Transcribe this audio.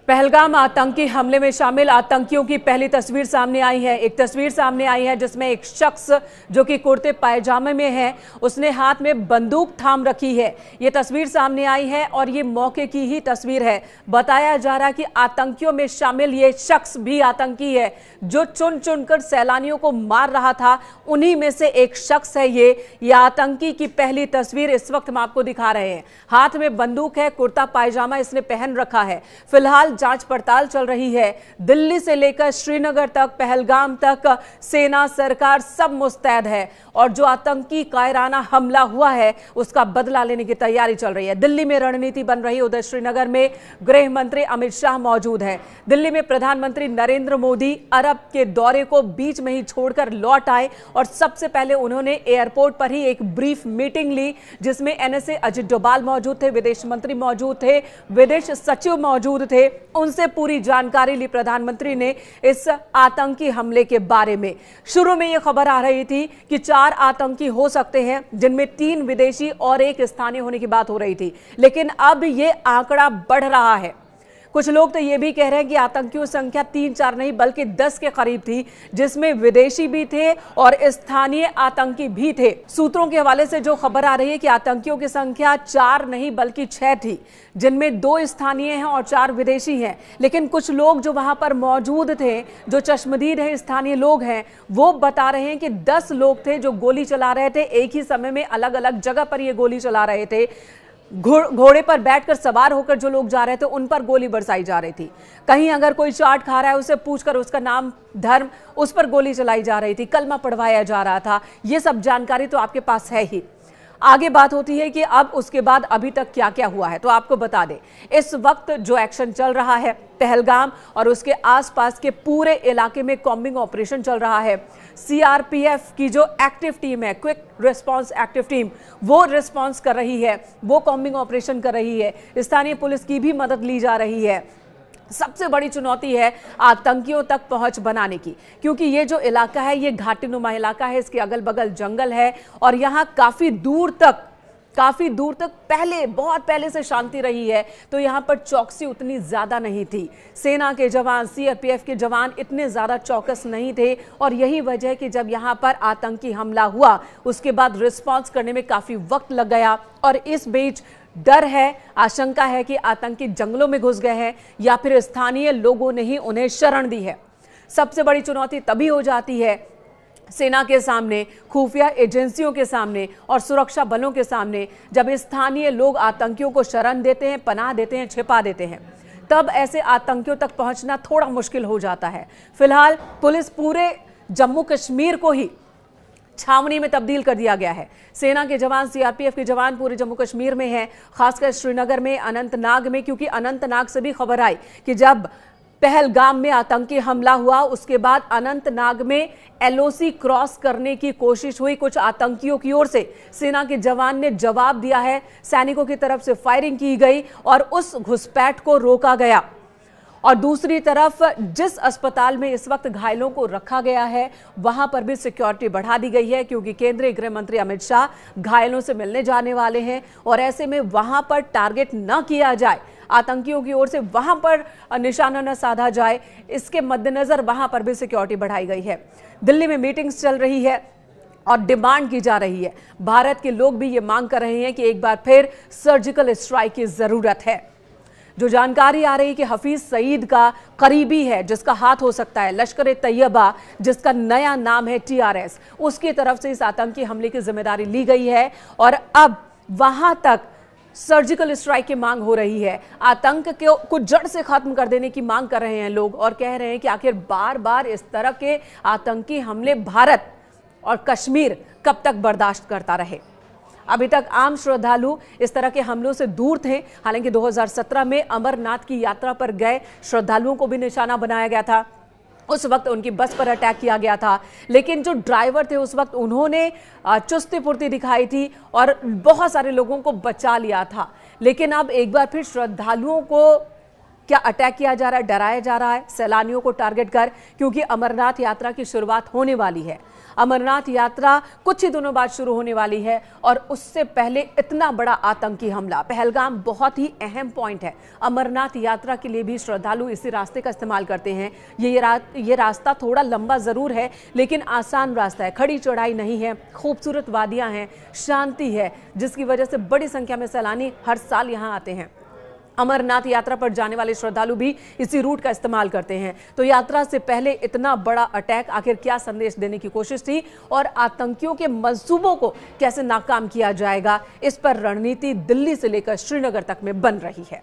पहलगाम आतंकी हमले में शामिल आतंकियों की पहली तस्वीर सामने आई है। एक तस्वीर सामने आई है जिसमें एक शख्स जो कि कुर्ते पायजामे में है, उसने हाथ में बंदूक थाम रखी है। ये तस्वीर सामने आई है और ये मौके की ही तस्वीर है। बताया जा रहा है कि आतंकियों में शामिल ये शख्स भी आतंकी है जो चुन चुनकर सैलानियों को मार रहा था। उन्हीं में से एक शख्स है ये आतंकी की पहली तस्वीर इस वक्त हम आपको दिखा रहे हैं। हाथ में बंदूक है, कुर्ता पायजामा इसने पहन रखा है। फिलहाल जांच पड़ताल चल रही है। दिल्ली से लेकर श्रीनगर तक, पहलगाम तक सेना, सरकार सब मुस्तैद है और जो आतंकी कायराना हमला हुआ है उसका बदला लेने की तैयारी चल रही है। दिल्ली में रणनीति बन रही है। उधर श्रीनगर में गृह मंत्री अमित शाह मौजूद है। दिल्ली में प्रधानमंत्री नरेंद्र मोदी अरब के दौरे को बीच में ही छोड़कर लौट आए और सबसे पहले उन्होंने एयरपोर्ट पर ही एक ब्रीफ मीटिंग ली जिसमें एनएसए अजित डोभाल मौजूद थे, विदेश मंत्री मौजूद थे, विदेश सचिव मौजूद थे। उनसे पूरी जानकारी ली प्रधानमंत्री ने इस आतंकी हमले के बारे में। शुरू में यह खबर आ रही थी कि 4 आतंकी हो सकते हैं जिनमें 3 विदेशी और 1 स्थानीय होने की बात हो रही थी, लेकिन अब यह आंकड़ा बढ़ रहा है। कुछ लोग तो ये भी कह रहे हैं कि आतंकियों की संख्या 3-4 नहीं बल्कि 10 के करीब थी, जिसमें विदेशी भी थे और स्थानीय आतंकी भी थे। सूत्रों के हवाले से जो खबर आ रही है कि आतंकियों की संख्या 4 नहीं बल्कि 6 थी, जिनमें 2 स्थानीय हैं और 4 विदेशी हैं। लेकिन कुछ लोग जो वहां पर मौजूद थे, जो चश्मदीद हैं, स्थानीय लोग हैं, वो बता रहे हैं कि 10 लोग थे जो गोली चला रहे थे। एक ही समय में अलग अलग जगह पर ये गोली चला रहे थे। घोड़े पर बैठकर सवार होकर जो लोग जा रहे थे उन पर गोली बरसाई जा रही थी। कहीं अगर कोई चाट खा रहा है उसे पूछकर उसका नाम, धर्म, उस पर गोली चलाई जा रही थी, कलमा पढ़वाया जा रहा था। ये सब जानकारी तो आपके पास है ही। आगे बात होती है कि अब उसके बाद अभी तक क्या क्या हुआ है, तो आपको बता दें इस वक्त जो एक्शन चल रहा है पहलगाम और उसके आसपास के पूरे इलाके में कॉम्बिंग ऑपरेशन चल रहा है। सीआरपीएफ की जो एक्टिव टीम है, क्विक रिस्पांस एक्टिव टीम, वो रिस्पांस कर रही है, वो कॉम्बिंग ऑपरेशन कर रही है। स्थानीय पुलिस की भी मदद ली जा रही है। सबसे बड़ी चुनौती है आतंकियों तक पहुंच बनाने की, क्योंकि ये जो इलाका है ये घाटीनुमा इलाका है, इसके अगल बगल जंगल है और यहाँ काफी दूर तक पहले, बहुत पहले से शांति रही है, तो यहाँ पर चौकसी उतनी ज्यादा नहीं थी। सेना के जवान, सीआरपीएफ के जवान इतने ज्यादा चौकस नहीं थे और यही वजह है कि जब यहाँ पर आतंकी हमला हुआ उसके बाद रिस्पॉन्स करने में काफी वक्त लग गया और इस बीच डर है, आशंका है कि आतंकी जंगलों में घुस गए हैं या फिर स्थानीय लोगों ने ही उन्हें शरण दी है। सबसे बड़ी चुनौती तभी हो जाती है सेना के सामने, खुफिया एजेंसियों के सामने और सुरक्षा बलों के सामने, जब स्थानीय लोग आतंकियों को शरण देते हैं, पनाह देते हैं, छिपा देते हैं, तब ऐसे आतंकियों तक पहुंचना थोड़ा मुश्किल हो जाता है। फिलहाल पुलिस पूरे जम्मू कश्मीर को ही छावनी में तब्दील कर दिया गया है। सेना के जवान, सीआरपीएफ के जवान पूरे जम्मू कश्मीर में हैं, खासकर श्रीनगर में, अनंतनाग में, क्योंकि अनंतनाग से भी खबर आई कि जब पहलगाम में आतंकी हमला हुआ उसके बाद अनंतनाग में एलओसी क्रॉस करने की कोशिश हुई कुछ आतंकियों की ओर से। सेना के जवान ने जवाब दिया है, सैनिकों की तरफ से फायरिंग की गई और उस घुसपैठ को रोका गया। और दूसरी तरफ जिस अस्पताल में इस वक्त घायलों को रखा गया है वहां पर भी सिक्योरिटी बढ़ा दी गई है, क्योंकि केंद्रीय गृह मंत्री अमित शाह घायलों से मिलने जाने वाले हैं और ऐसे में वहां पर टारगेट न किया जाए, आतंकियों की ओर से वहां पर निशाना न साधा जाए, इसके मद्देनजर वहां पर भी सिक्योरिटी बढ़ाई गई है। दिल्ली में मीटिंग्स चल रही है और डिमांड की जा रही है। भारत के लोग भी ये मांग कर रहे हैं कि एक बार फिर सर्जिकल स्ट्राइक की जरूरत है। जो जानकारी आ रही है कि हफीज सईद का करीबी है जिसका हाथ हो सकता है, लश्कर ए तैयबा जिसका नया नाम है टीआरएस, उसकी तरफ से इस आतंकी हमले की जिम्मेदारी ली गई है और अब वहां तक सर्जिकल स्ट्राइक की मांग हो रही है। आतंक को जड़ से खत्म कर देने की मांग कर रहे हैं लोग और कह रहे हैं कि आखिर बार बार इस तरह के आतंकी हमले भारत और कश्मीर कब तक बर्दाश्त करता रहे। अभी तक आम श्रद्धालु इस तरह के हमलों से दूर थे। हालांकि 2017 में अमरनाथ की यात्रा पर गए श्रद्धालुओं को भी निशाना बनाया गया था, उस वक्त उनकी बस पर अटैक किया गया था, लेकिन जो ड्राइवर थे उस वक्त उन्होंने चुस्ती फुर्ती दिखाई थी और बहुत सारे लोगों को बचा लिया था। लेकिन अब एक बार फिर श्रद्धालुओं को क्या अटैक किया जा रहा है, डराया जा रहा है सैलानियों को टारगेट कर? क्योंकि अमरनाथ यात्रा की शुरुआत होने वाली है। अमरनाथ यात्रा कुछ ही दिनों बाद शुरू होने वाली है और उससे पहले इतना बड़ा आतंकी हमला। पहलगाम बहुत ही अहम पॉइंट है। अमरनाथ यात्रा के लिए भी श्रद्धालु इसी रास्ते का इस्तेमाल करते हैं। ये रास्ता थोड़ा लंबा जरूर है लेकिन आसान रास्ता है। खड़ी चढ़ाई नहीं है, खूबसूरत वादियां हैं, शांति है, जिसकी वजह से बड़ी संख्या में सैलानी हर साल यहां आते हैं। अमरनाथ यात्रा पर जाने वाले श्रद्धालु भी इसी रूट का इस्तेमाल करते हैं। तो यात्रा से पहले इतना बड़ा अटैक आखिर क्या संदेश देने की कोशिश थी और आतंकियों के मंसूबों को कैसे नाकाम किया जाएगा, इस पर रणनीति दिल्ली से लेकर श्रीनगर तक में बन रही है।